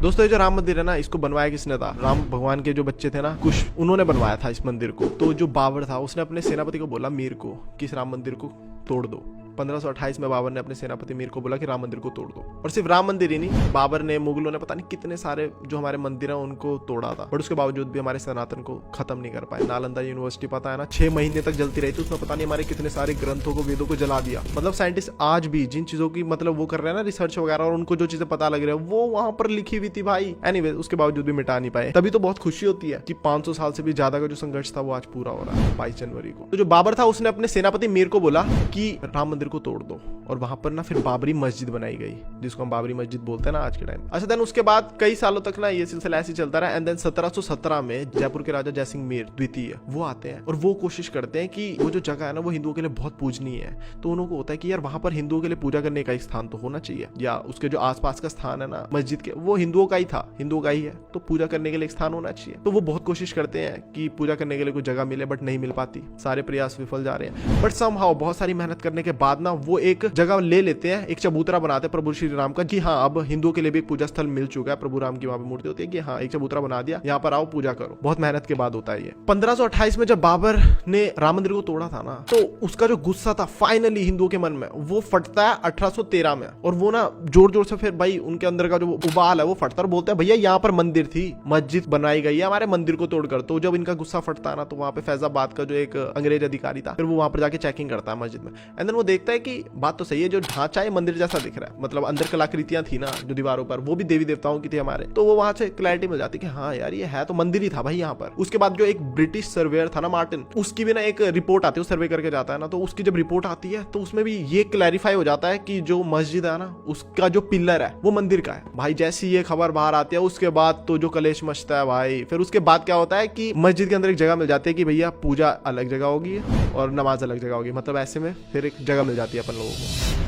दोस्तों ये जो राम मंदिर है ना, इसको बनवाया किसने था? राम भगवान के जो बच्चे थे ना कुछ, उन्होंने बनवाया था इस मंदिर को। तो जो बाबर था उसने अपने सेनापति को बोला मीर को कि इस राम मंदिर को तोड़ दो। 1528 में बाबर ने अपने सेनापति मीर को बोला कि राम मंदिर को तोड़ दो। और सिर्फ राम मंदिर ही नहीं, बाबर ने, मुगलों ने पता नहीं कितने सारे जो हमारे मंदिर हैं उनको तोड़ा था, बट उसके बावजूद भी हमारे सनातन को खत्म नहीं कर पाए। नालंदा यूनिवर्सिटी पता है ना 6 महीने तक जलती रही थी, उसमें पता नहीं हमारे कितने सारे ग्रंथों को, वेदों को जला दिया। मतलब साइंटिस्ट आज भी जिन चीजों की मतलब वो कर रहे हैं ना रिसर्च वगैरह, और उनको जो चीजें पता लग रही है वो वहां पर लिखी हुई थी भाई। एनीवे, उसके बावजूद भी मिटा नहीं पाए। तभी तो बहुत खुशी होती है कि 500 साल से भी ज्यादा का जो संघर्ष था वो आज पूरा हो रहा है 22 जनवरी को। तो जो बाबर था उसने अपने सेनापति मीर को बोला कि राम मंदिर को तोड़ दो, और वहां पर ना फिर बाबरी मस्जिद बनाई गई, जिसको हम बाबरी मस्जिद बोलते हैं ना आज के टाइम। अच्छा, देन उसके बाद कई सालों तक ना ये सिलसिला ऐसे चलता रहा। एंड देन 1717 में जयपुर के राजा जयसिंह मीर द्वितीय वो आते हैं और वो कोशिश करते हैं कि वो जो जगह है ना वो हिंदुओं के लिए बहुत पूजनीय है। तो उनको होता है कि यार वहां पर हिंदुओं के लिए पूजा करने का एक स्थान तो होना चाहिए, या उसके जो आसपास का स्थान है ना मस्जिद के, वो हिंदुओं का ही था, हिंदुओं का ही है, तो पूजा करने के लिए एक स्थान होना चाहिए। तो वो बहुत कोशिश करते हैं कि पूजा करने के लिए कोई जगह मिले, बट नहीं मिल पाती, सारे प्रयास विफल जा रहे हैं। बट समहाउ बहुत सारी मेहनत करने के बाद ना वो एक जगह ले लेते हैं, एक चबूतरा बनाते हैं प्रभु श्री राम का, कि हाँ अब हिंदुओं के लिए भी एक पूजा स्थल मिल चुका है, प्रभु राम की वहां पे मूर्ति होती है, कि हाँ एक चबूतरा बना दिया, यहाँ पर आओ पूजा करो। बहुत मेहनत के बाद होता है ये। 1528 में जब बाबर ने राम मंदिर को तोड़ा था ना, तो उसका जो गुस्सा था फाइनली हिंदुओं के मन में वो फटता है 1813 में। और वो ना जोर जोर से फिर भाई उनके अंदर का जो उबाल है वो फटता है, और बोलते हैं भैया यहाँ पर मंदिर थी, मस्जिद बनाई गई है, हमारे मंदिर को तोड़कर। तो जब इनका गुस्सा फटता है ना, तो वहां पे फैजाबाद का जो एक अंग्रेज अधिकारी था, फिर वो वहां पर जाके चेकिंग करता है मस्जिद में। एंड देन वो देखता है कि बात तो सही है, जो ढांचा है मंदिर जैसा दिख रहा है, मतलब अंदर कलाकृतियां थी ना जो दीवारों पर, वो भी देवी देवताओं की थी हमारे। तो वो वहां से क्लैरिटी मिल जाती कि हाँ यार ये है तो मंदिर ही था भाई यहाँ पर। उसके बाद जो एक ब्रिटिश सर्वेयर था ना मार्टिन, उसकी भी ना एक रिपोर्ट आती है, वो सर्वे करके जाता है ना, तो उसकी जब रिपोर्ट आती है तो उसमें भी ये क्लैरिफाई हो जाता है कि जो मस्जिद है ना उसका जो पिलर है वो मंदिर का है भाई। जैसी ये खबर बाहर आती है उसके बाद तो जो कलेश मचता है भाई। फिर उसके बाद क्या होता है कि मस्जिद के अंदर एक जगह मिल जाती है कि भैया पूजा अलग जगह होगी और नमाज अलग जगह होगी, मतलब ऐसे में फिर एक जगह मिल जाती है अपन लोगों को।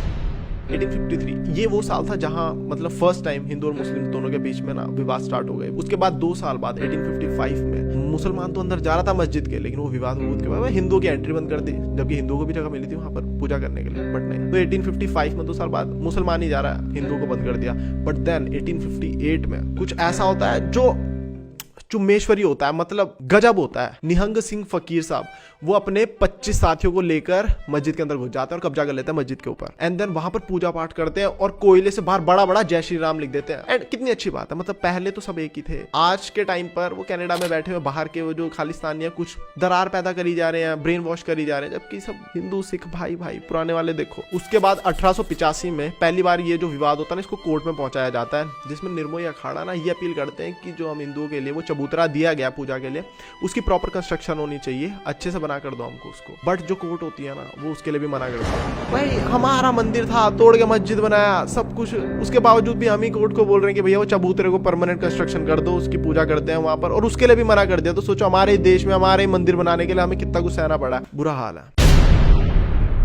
1853 ये वो साल था जहां मतलब फर्स्ट टाइम हिंदू और मुस्लिम दोनों के बीच में ना विवाद स्टार्ट हो गए। उसके बाद 2 साल बाद 1855 में मुसलमान तो अंदर जा रहा था मस्जिद के, लेकिन वो विवाद के बाद हिंदुओं की एंट्री बंद कर दी, जबकि हिंदुओं को भी जगह मिली थी वहां पर पूजा करने के लिए, बट नहीं। तो 1855 में 2 साल बाद मुसलमान ही जा रहा है, हिंदुओं को बंद कर दिया। बट देन 1858 में कुछ ऐसा होता है जो चुम्मेश्वरी होता है, मतलब गजब होता है। निहंग सिंह फकीर साहब वो अपने 25 साथियों को लेकर मस्जिद के अंदर घुस जाते हैं और कब्जा कर लेते हैं मस्जिद के ऊपर। एंड देन वहां पर पूजा पाठ करते हैं और कोयले से बाहर बड़ा बड़ा जय श्री राम लिख देते हैं। एंड कितनी अच्छी बात है, मतलब पहले तो सब एक ही थे, आज के टाइम पर वो कनाडा में बैठे हुए बाहर के वो जो खालिस्तानी है कुछ दरार पैदा करी जा रहे हैं, ब्रेन वॉश करी जा रहे हैं, जबकि सब हिंदू सिख भाई भाई पुराने वाले देखो। उसके बाद 1885 में पहली बार ये जो विवाद होता है ना इसको कोर्ट में पहुंचाया जाता है, जिसमें निर्मोही अखाड़ा ना ये अपील करते हैं कि जो हम हिंदुओं के लिए वो चबूतरा दिया गया पूजा के लिए, उसकी प्रॉपर कंस्ट्रक्शन होनी चाहिए, अच्छे से बना कर दो हमको उसको। बट जो कोर्ट होती है ना वो उसके लिए भी मना करती है। भाई हमारा मंदिर था, तोड़ के मस्जिद बनाया सब कुछ, उसके बावजूद भी हम ही कोर्ट को बोल रहे हैं कि भैया वो चबूतरे को परमानेंट कंस्ट्रक्शन कर दो, उसकी पूजा करते हैं वहां पर, और उसके लिए भी मना कर दिया। तो सोचो हमारे देश में हमारे मंदिर बनाने के लिए हमें कितना कुछ सहना पड़ा है, बुरा हाल है।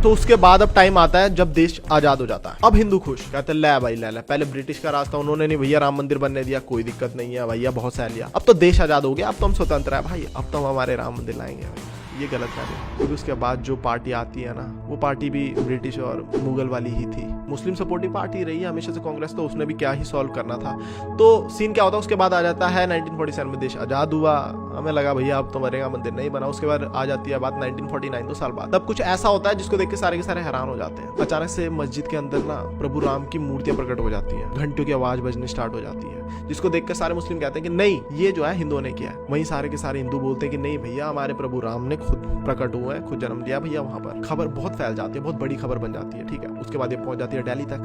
तो उसके बाद अब टाइम आता है जब देश आजाद हो जाता है। अब हिंदू खुश, कहते हैं ले भाई ले, पहले ब्रिटिश का रास्ता उन्होंने नहीं भैया राम मंदिर बनने दिया, कोई दिक्कत नहीं है भैया, बहुत सह लिया, अब तो देश आजाद हो गया, अब तो हम स्वतंत्र है भाई, अब तो हम हमारे राम मंदिर लाएंगे भाई। ये गलत है। क्योंकि उसके बाद जो पार्टी आती है ना वो पार्टी भी ब्रिटिश और मुगल वाली ही थी, मुस्लिम सपोर्टिव पार्टी रही है हमेशा से कांग्रेस, तो उसने भी क्या ही सॉल्व करना था। तो सीन क्या होता है, उसके बाद आ जाता है 1947 में देश आजाद हुआ, हमें लगा भैया अब तो मरेगा, मंदिर नहीं बना। उसके बाद आ जाती है बात 1949, 2 साल बाद। तब कुछ ऐसा होता है जिसको देख के सारे हैरान हो जाते हैं। अचानक से मस्जिद के अंदर ना प्रभु राम की मूर्तियां प्रकट हो जाती है, घंटियों की आवाज बजनी स्टार्ट हो जाती है, जिसको देख कर सारे मुस्लिम कहते हैं कि नहीं ये जो है हिंदुओं ने किया है। वहीं सारे के सारे हिंदू बोलते हैं कि नहीं भैया हमारे प्रभु राम ने खुद प्रकट हुआ है, खुद जन्म लिया भैया वहां पर। खबर बहुत फैल जाती है, बहुत बड़ी खबर बन जाती है, ठीक है। उसके बाद ये पहुंच जाती है दिल्ली तक।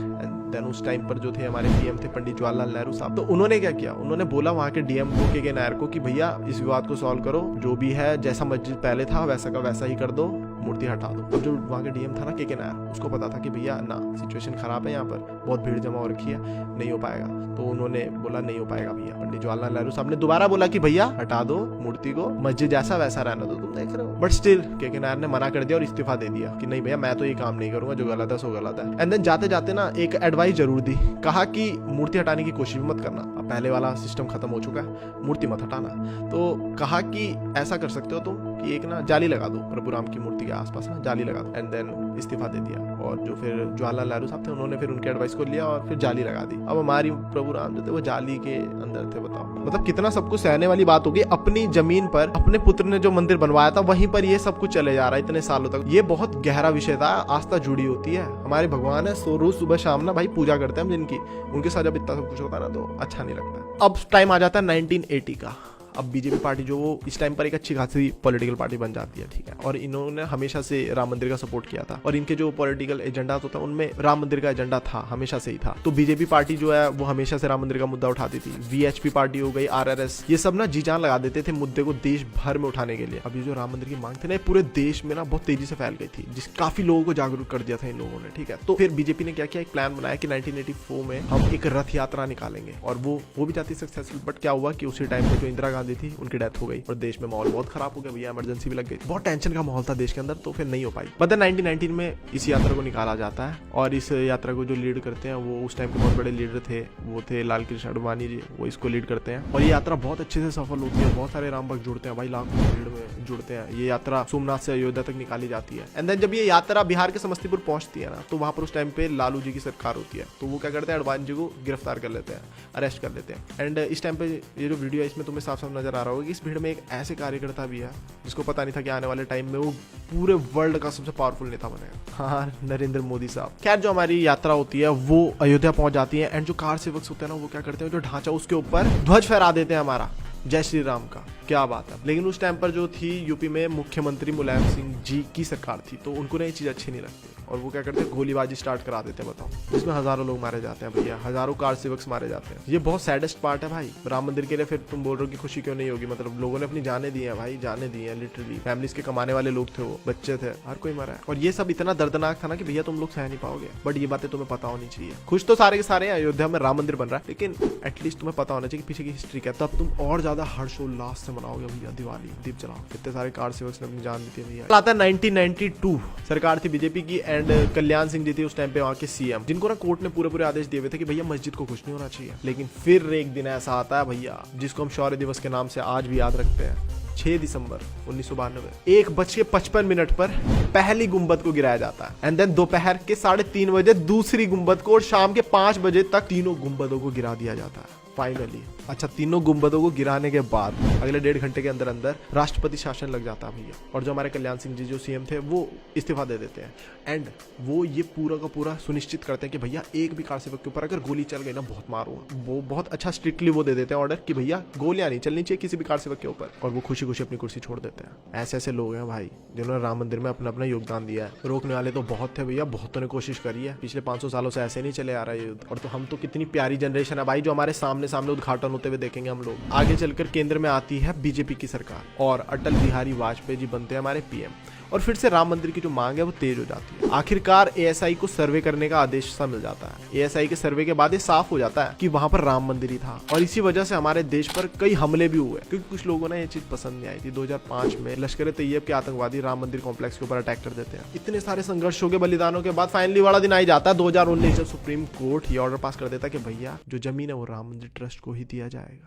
देन उस टाइम पर जो थे हमारे पीएम थे पंडित जवाहरलाल नेहरू साहब, तो उन्होंने क्या किया, उन्होंने बोला वहां के डीएम को के नायर को कि भैया इस विवाद को सॉल्व करो, जो भी है जैसा मस्जिद पहले था वैसा का वैसा ही कर दो, मूर्ति हटा दो। अब जो वहाँ के डीएम था ना के नायर, उसको पता था कि भैया ना सिचुएशन खराब है, यहाँ पर बहुत भीड़ जमा हो रखी है, नहीं हो पाएगा। तो उन्होंने बोला नहीं हो पाएगा भैया। पंडित जवाहरलाल नेहरू साहब ने दोबारा बोला कि भैया हटा दो मूर्ति को, मस्जिद जैसा वैसा रहना दो, तुम देख रहे हो। बट स्टिल के नायर ने मना कर दिया और इस्तीफा दे दिया कि नहीं भैया मैं तो ये काम नहीं करूंगा, जो गलत है सो गलत है। एंड देन जाते जाते ना एक एडवाइस जरूर दी, कहा कि मूर्ति हटाने की कोशिश भी मत करना, पहले वाला सिस्टम खत्म हो चुका है, मूर्ति मत हटाना। तो कहा कि ऐसा कर सकते हो तुम कि एक ना जाली लगा दो प्रभु राम की मूर्ति के आसपास ना, जाली लगा दो। एंड देन इस्तीफा दे दिया। और जो फिर जवाहरलाल नेहरू साहब थे उन्होंने फिर उनके एडवाइस को लिया और फिर जाली लगा दी। अब हमारी प्रभु राम जो थे वो जाली के अंदर थे। बताओ मतलब कितना सब कुछ सहने वाली बात होगी। अपनी जमीन पर अपने पुत्र ने जो मंदिर बनवाया था वहीं पर ये सब कुछ चले जा रहा है इतने सालों तक। ये बहुत गहरा विषय था, आस्था जुड़ी होती है। हमारे भगवान है, सो रोज सुबह शाम ना भाई पूजा करते हैं हम जिनकी, उनके साथ जब इतना सब कुछ होता है ना तो अच्छा नहीं लगता। अब टाइम आ जाता है 1980 का। अब बीजेपी पार्टी जो वो इस टाइम पर एक अच्छी खासी पॉलिटिकल पार्टी बन जाती है, ठीक है। और इन्होंने हमेशा से राम मंदिर का सपोर्ट किया था और इनके जो पॉलिटिकल एजेंडा होता है उनमें राम मंदिर का एजेंडा था, हमेशा से ही था। तो बीजेपी पार्टी जो है वो हमेशा से राम मंदिर का मुद्दा उठाती थी। वीएचपी पार्टी हो गई, आरआरएस, ये सब ना जी जान लगा देते थे मुद्दे को देश भर में उठाने के लिए। अब ये जो राम मंदिर की मांग थी ना पूरे देश में ना बहुत तेजी से फैल गई थी, जिस काफी लोगों को जागरूक कर दिया था इन लोगों ने, ठीक है। तो फिर बीजेपी ने क्या किया, एक प्लान बनाया कि 1984 में हम एक रथ यात्रा निकालेंगे और वो भी जाती सक्सेसफुल। बट क्या हुआ कि उसी टाइम पे जो इंदिरा गांधी थी उनकी डेथ हो गई और देश में माहौल बहुत खराब हो गया भैया, इमरजेंसी भी लग गई, बहुत टेंशन का माहौल था देश के अंदर। तो फिर नहीं हो पाई। बट 1919 में इस यात्रा को निकाला जाता है और इस यात्रा को जो लीड करते हैं वो उस टाइम के बहुत बड़े लीडर थे, वो थे लाल कृष्ण आडवाणी जी, वो इसको लीड करते हैं। और ये यात्रा बहुत अच्छे से सफल होती है, बहुत सारे राम भक्त जुड़ते हैं भाई, लाखों भीड़ में जुड़ते हैं। ये यात्रा सोमनाथ से अयोध्या तक निकाली जाती है। एंड देन जब ये यात्रा बिहार के समस्तीपुर पहुंचती है ना तो वहां पर उस टाइम पे लालू जी की सरकार होती है। तो वो क्या करते हैं, आडवाणी जी को गिरफ्तार कर लेते हैं, अरेस्ट कर लेते हैं। एंड इस टाइम पे ये जो वीडियो है इसमें तुम्हें साफ साफ नजर आ रहा होगा कि इस भीड़ में एक ऐसे कार्यकर्ता भी है जिसको पता नहीं था कि आने वाले टाइम में वो पूरे वर्ल्ड का सबसे पावरफुल नेता बनेगा। हाँ, नरेंद्र मोदी साहब। खैर जो हमारी यात्रा होती है वो अयोध्या पहुंच जाती है। एंड जो कार सेवक होते हैं ना वो क्या करते हैं, जो ढांचा उसके ऊपर ध्वज फहरा देते हैं हमारा, जय श्री राम का। क्या बात है। लेकिन उस टाइम पर जो थी यूपी में मुख्यमंत्री मुलायम सिंह जी की सरकार थी, तो उनको ना ये चीज अच्छी नहीं लगती और वो क्या करते हैं, गोलीबाजी स्टार्ट करा देते हैं। बताओ, जिसमें हजारों लोग मारे जाते हैं भैया, हजारों कार सेवक मारे जाते हैं। ये बहुत सैडेस्ट पार्ट है भाई राम मंदिर के लिए। फिर तुम बोल रहे हो कि खुशी क्यों नहीं होगी, मतलब लोगों ने अपनी जाने दी है भाई, जाने दी है लिटरली। फैमिलीज के कमाने वाले लोग थे, वो बच्चे थे, हर कोई मरा है। और ये सब इतना दर्दनाक था ना कि भैया तुम लोग सह नहीं पाओगे। बट ये बातें तुम्हें पता होनी चाहिए। खुश तो सारे के सारे अयोध्या में राम मंदिर बन रहा है, लेकिन एटलीस्ट तुम्हें पता होना चाहिए कि पीछे की हिस्ट्री क्या है। तब तुम और ज्यादा हर्षोल्लास से मनाओगे भैया दिवाली, दीप जलाओ। कितने सारे कार सेवक ने अपनी जान दी थी भैया। आता है 1992, सरकार थी बीजेपी की एंड कल्याण सिंह जी थे उस टाइम पे वहां के सीएम, जिनको ना कोर्ट ने पूरे आदेश दिए हुए थे कि भैया मस्जिद को कुछ नहीं होना चाहिए। लेकिन फिर एक दिन ऐसा आता है भैया जिसको हम शौर्य दिवस के नाम से आज भी याद रखते हैं, 6 दिसंबर 1992, 1:55 पर पहली गुंबद को गिराया जाता है। एंड देन दोपहर के 3:30 बजे दूसरी गुंबद को और शाम के 5 बजे तक तीनों गुंबदों को गिरा दिया जाता है फाइनली। अच्छा, तीनों गुंबदों को गिराने के बाद अगले 1.5 घंटे के अंदर अंदर राष्ट्रपति शासन लग जाता है भैया। और जो हमारे कल्याण सिंह जी जो सीएम थे वो इस्तीफा दे देते हैं। एंड वो ये पूरा का पूरा सुनिश्चित करते हैं कि भैया एक भी कार सेवक के ऊपर अगर गोली चल गई ना बहुत मारूंगा। वो बहुत अच्छा स्ट्रिक्टली वो दे देते हैं ऑर्डर कि भैया गोलियां नहीं चलनी चाहिए किसी भी कार सेवक के ऊपर। और वो खुशी खुशी अपनी कुर्सी छोड़ देते हैं। ऐसे ऐसे लोग हैं भाई जिन्होंने राम मंदिर में अपना अपना योगदान दिया है। रोकने वाले तो बहुत थे भैया, बहुतों ने कोशिश करी है। पिछले 500 सालों से ऐसे नहीं चले आ रहा है युद्ध। और तो हम तो कितनी प्यारी जनरेशन है भाई जो हमारे सामने उद्घाटन होते हुए देखेंगे हम लोग। आगे चलकर केंद्र में आती है बीजेपी की सरकार और अटल बिहारी वाजपेयी जी बनते हैं हमारे पीएम। और फिर से राम मंदिर की जो मांग है वो तेज हो जाती है। आखिरकार एएसआई को सर्वे करने का आदेश सा मिल जाता है। एएसआई के सर्वे के बाद ये साफ हो जाता है कि वहां पर राम मंदिर ही था। और इसी वजह से हमारे देश पर कई हमले भी हुए क्योंकि कुछ लोगों ने ये चीज पसंद नहीं आई थी। 2005 में लश्कर तैयब के आतंकवादी राम मंदिर कॉम्प्लेक्स के ऊपर अटैक कर देते हैं। इतने सारे संघर्षों के बलिदानों के बाद फाइनली वाला दिन आ ही जाता है 2019 जब सुप्रीम कोर्ट ये ऑर्डर पास कर देता है कि भैया जो जमीन है वो राम मंदिर ट्रस्ट को ही दिया जाएगा।